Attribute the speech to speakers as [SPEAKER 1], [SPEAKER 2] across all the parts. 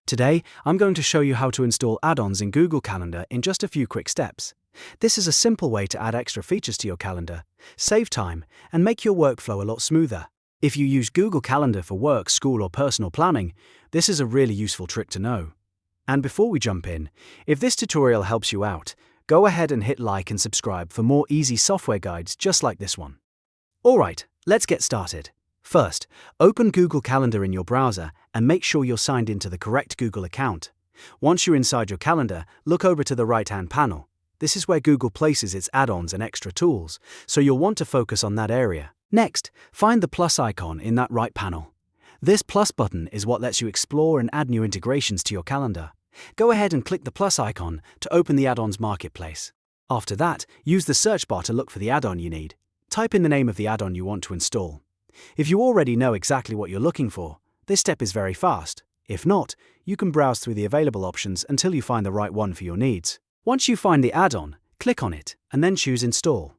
[SPEAKER 1] Today, I'm going to show you how to install add-ons in Google Calendar in just a few quick steps. This is a simple way to add extra features to your calendar, save time, and make your workflow a lot smoother. If you use Google Calendar for work, school, or personal planning, this is a really useful trick to know. And before we jump in, if this tutorial helps you out, go ahead and hit like and subscribe for more easy software guides just like this one. Alright, let's get started. First, open Google Calendar in your browser and make sure you're signed into the correct Google account. Once you're inside your calendar, look over to the right-hand panel. This is where Google places its add-ons and extra tools, so you'll want to focus on that area. Next, find the plus icon in that right panel. This plus button is what lets you explore and add new integrations to your calendar. Go ahead and click the plus icon to open the add-ons marketplace. After that, use the search bar to look for the add-on you need. Type in the name of the add-on you want to install. If you already know exactly what you're looking for, this step is very fast. If not, you can browse through the available options until you find the right one for your needs. Once you find the add-on, click on it and then choose Install.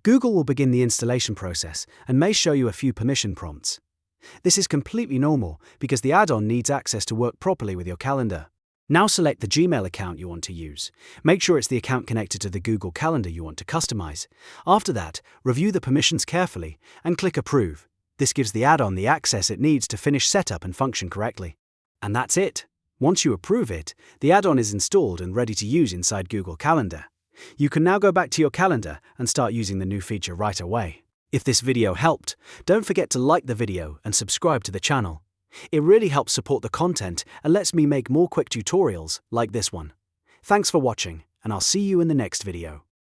[SPEAKER 1] Google will begin the installation process and may show you a few permission prompts. This is completely normal because the add-on needs access to work properly with your calendar. Now select the Gmail account you want to use. Make sure it's the account connected to the Google Calendar you want to customize. After that, review the permissions carefully and click Approve. This gives the add-on the access it needs to finish setup and function correctly. And that's it. Once you approve it, the add-on is installed and ready to use inside Google Calendar. You can now go back to your calendar and start using the new feature right away. If this video helped, don't forget to like the video and subscribe to the channel. It really helps support the content and lets me make more quick tutorials like this one. Thanks for watching, and I'll see you in the next video.